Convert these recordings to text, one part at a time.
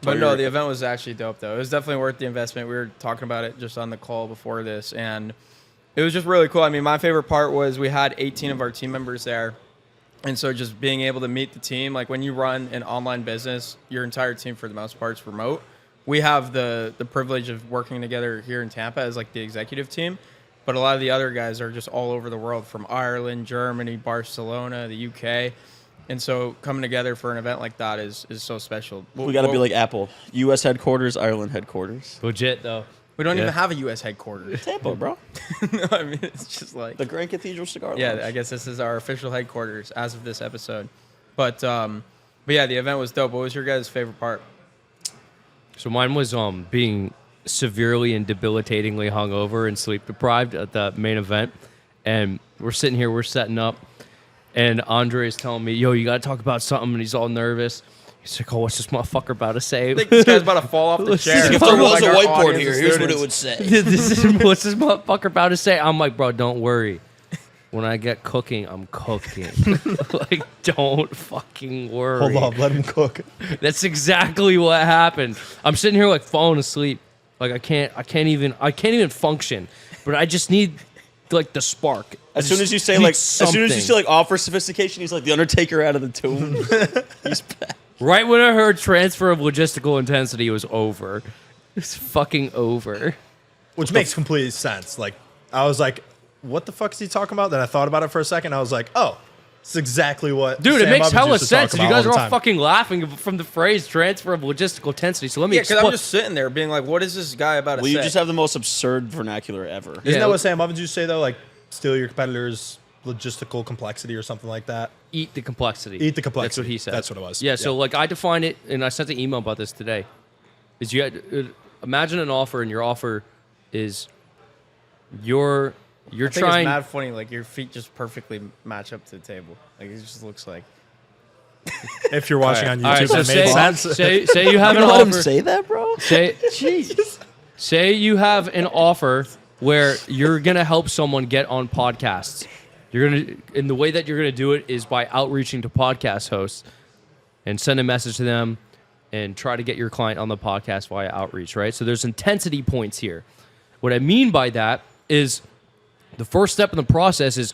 But no, the event was actually dope, though. It was definitely worth the investment. We were talking about it just on the call before this, and it was just really cool. I mean, my favorite part was we had 18 of our team members there. And so just being able to meet the team, like when you run an online business, your entire team for the most part is remote. We have the privilege of working together here in Tampa as like the executive team. But a lot of the other guys are just all over the world, from Ireland, Germany, Barcelona, the UK. And so coming together for an event like that is so special. We got to be like Apple. U.S. headquarters, Ireland headquarters. Legit, though. We don't even have a U.S. headquarters. Tampa, bro. No, I mean, it's just like... The Grand Cathedral Cigar Lounge. Yeah, I guess this is our official headquarters as of this episode. But yeah, the event was dope. What was your guys' favorite part? So mine was being severely and debilitatingly hungover and sleep deprived at the main event. And we're sitting here, we're setting up. And Andre is telling me, yo, you got to talk about something. And he's all nervous. He's like, oh, what's this motherfucker about to say? I think this guy's about to fall off the chair. If there was Like a our whiteboard audience here, of here's what it students. would say. What's this motherfucker about to say? I'm like, bro, don't worry. When I get cooking, I'm cooking. Like, don't fucking worry. Hold on, let him cook. That's exactly what happened. I'm sitting here like falling asleep. Like I can't even function. But I just need like the spark. As soon as you say like offer sophistication, he's like the Undertaker out of the tomb. He's back. Right when I heard transfer of logistical intensity, it was over. It's fucking over. Which makes complete sense. Like, I was like, what the fuck is he talking about? Then I thought about it for a second. I was like, oh, it's exactly what Dude, Sam it makes Ovens hella used to sense. talk You about guys are the all time. fucking laughing from the phrase transfer of logistical intensity. So let me Yeah, because explain. I'm just sitting there being like, what is this guy about to Well, say? you just have the most absurd vernacular ever. Isn't Yeah. that what Sam Ovens used to say, though? Like, steal your competitor's logistical complexity or something like that? Eat the complexity. Eat the complexity. That's what he said. That's what it was. Yeah, so Yeah. like I define it, and I sent an email about this today. Is you had, imagine an offer, and your offer is you're I think trying. it's mad funny. Like your feet just perfectly match up to the table. Like it just looks like. If you're watching on YouTube, All right, so that made sense. say you have You an know let him offer. say that, bro? Say you have an offer where you're gonna help someone get on podcasts. And the way that you're gonna do it is by outreaching to podcast hosts and send a message to them and try to get your client on the podcast via outreach, right? So there's intensity points here. What I mean by that is the first step in the process is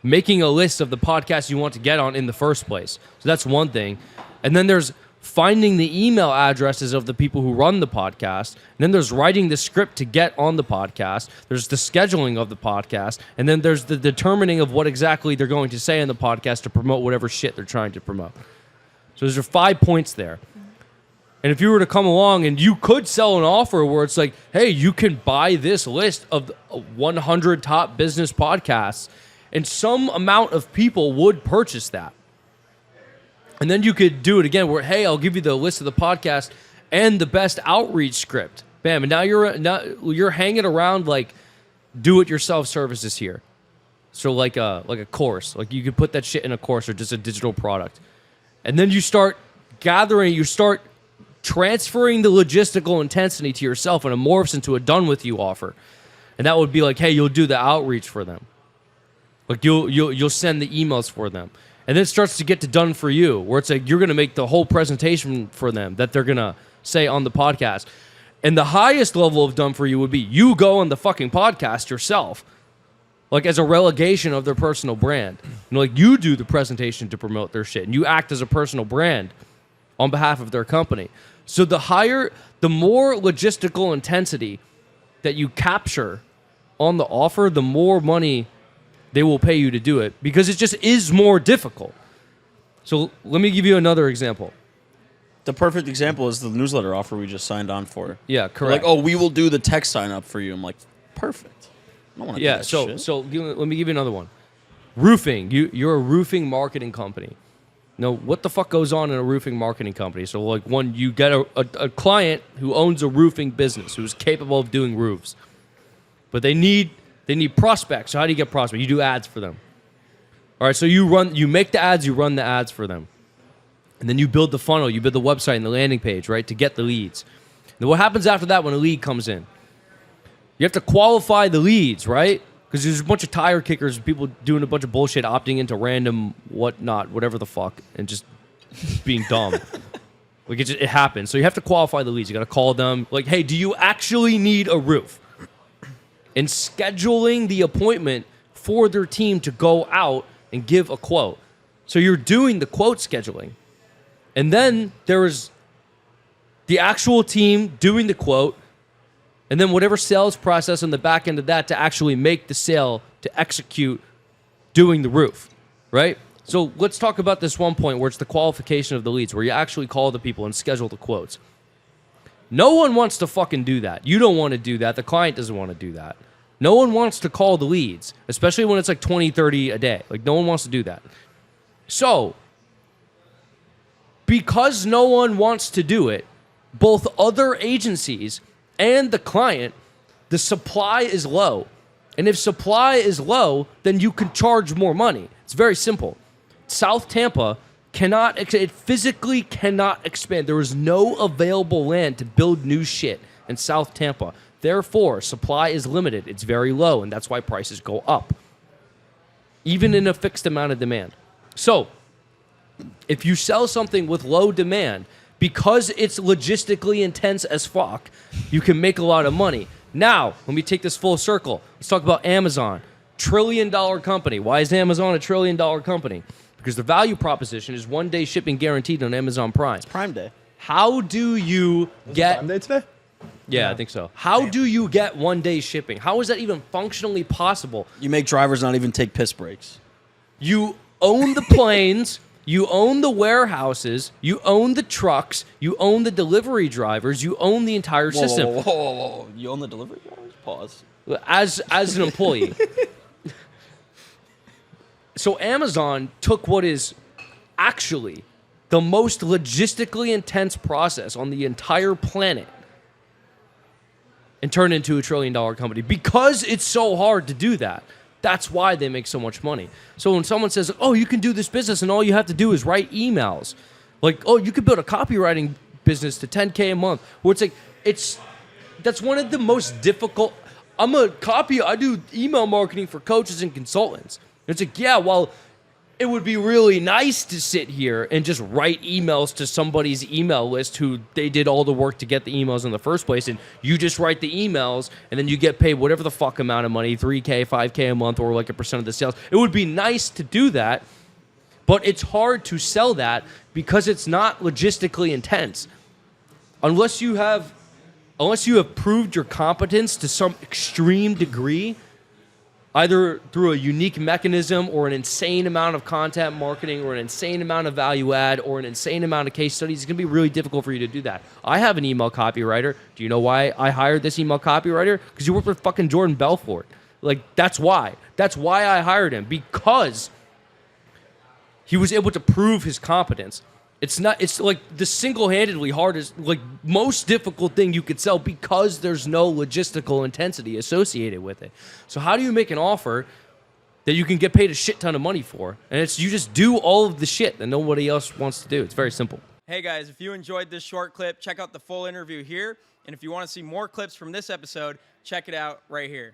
making a list of the podcasts you want to get on in the first place. So that's one thing. And then there's finding the email addresses of the people who run the podcast. And then there's writing the script to get on the podcast. There's the scheduling of the podcast. And then there's the determining of what exactly they're going to say in the podcast to promote whatever shit they're trying to promote. So there's 5 points there. And if you were to come along and you could sell an offer where it's like, hey, you can buy this list of 100 top business podcasts, and some amount of people would purchase that. And then you could do it again where, hey, I'll give you the list of the podcast and the best outreach script. Bam. And now you're hanging around like do-it-yourself services here. So like a course. Like you could put that shit in a course or just a digital product. And then you start transferring the logistical intensity to yourself, and it morphs into a done-with-you offer. And that would be like, hey, you'll do the outreach for them. Like you'll send the emails for them. And then it starts to get to done for you, where it's like you're going to make the whole presentation for them that they're going to say on the podcast. And the highest level of done for you would be you go on the fucking podcast yourself, like as a relegation of their personal brand. Like you do the presentation to promote their shit, and you act as a personal brand on behalf of their company. So the more logistical intensity that you capture on the offer, the more money they will pay you to do it, because it just is more difficult. So let me give you another example. The perfect example is the newsletter offer we just signed on for. Yeah, They're correct. like, oh, we will do the tech sign up for you. I'm like, perfect. I don't want to do Yeah, that so shit. let me give you another one. Roofing. You're a roofing marketing company. Now, what the fuck goes on in a roofing marketing company? So, like, one, you get a client who owns a roofing business who's capable of doing roofs, but they need prospects. So how do you get prospects? You do ads for them. All right, so you make the ads, you run the ads for them. And then you build the funnel, you build the website and the landing page, right, to get the leads. Then what happens after that when a lead comes in? You have to qualify the leads, right? Because there's a bunch of tire kickers, people doing a bunch of bullshit, opting into random whatnot, whatever the fuck, and just being dumb. Like it happens. So you have to qualify the leads. You got to call them like, hey, do you actually need a roof? And scheduling the appointment for their team to go out and give a quote. So you're doing the quote scheduling. And then there is the actual team doing the quote, and then whatever sales process on the back end of that to actually make the sale, to execute doing the roof, right? So let's talk about this one point where it's the qualification of the leads, where you actually call the people and schedule the quotes. No one wants to fucking do that. You don't want to do that. The client doesn't want to do that. No one wants to call the leads, especially when it's like 20, 30 a day. Like, no one wants to do that. So, because no one wants to do it, both other agencies and the client, the supply is low. And if supply is low, then you can charge more money. It's very simple. South Tampa it physically cannot expand. There is no available land to build new shit in South Tampa. Therefore, supply is limited. It's very low, and that's why prices go up, even in a fixed amount of demand. So, if you sell something with low demand, because it's logistically intense as fuck, you can make a lot of money. Now, let me take this full circle. Let's talk about Amazon. $1 trillion company. Why is Amazon a $1 trillion company? Because the value proposition is 1 day shipping guaranteed on Amazon Prime. It's Prime Day. How do you get... Prime Day today? Yeah, I think so. How do you get 1 day shipping? How is that even functionally possible? You make drivers not even take piss breaks. You own the planes, you own the warehouses, you own the trucks, you own the delivery drivers, you own the entire system. Whoa. You own the delivery drivers? Pause. As an employee. So Amazon took what is actually the most logistically intense process on the entire planet and turned it into a $1 trillion company because it's so hard to do that. That's why they make so much money. So when someone says, oh, you can do this business and all you have to do is write emails, like, oh, you could build a copywriting business to $10K a month, where it's like, that's one of the most difficult. I do email marketing for coaches and consultants. It's like, yeah, well, it would be really nice to sit here and just write emails to somebody's email list who they did all the work to get the emails in the first place, and you just write the emails, and then you get paid whatever the fuck amount of money, 3K, 5K a month, or like a percent of the sales. It would be nice to do that, but it's hard to sell that because it's not logistically intense. Unless you have proved your competence to some extreme degree, either through a unique mechanism or an insane amount of content marketing or an insane amount of value add or an insane amount of case studies, it's going to be really difficult for you to do that. I have an email copywriter. Do you know why I hired this email copywriter? Because he worked with fucking Jordan Belfort. Like, that's why. That's why I hired him, because he was able to prove his competence. It's like the single-handedly hardest, like most difficult thing you could sell because there's no logistical intensity associated with it. So how do you make an offer that you can get paid a shit ton of money for? And you just do all of the shit that nobody else wants to do. It's very simple. Hey guys, if you enjoyed this short clip, check out the full interview here. And if you want to see more clips from this episode, check it out right here.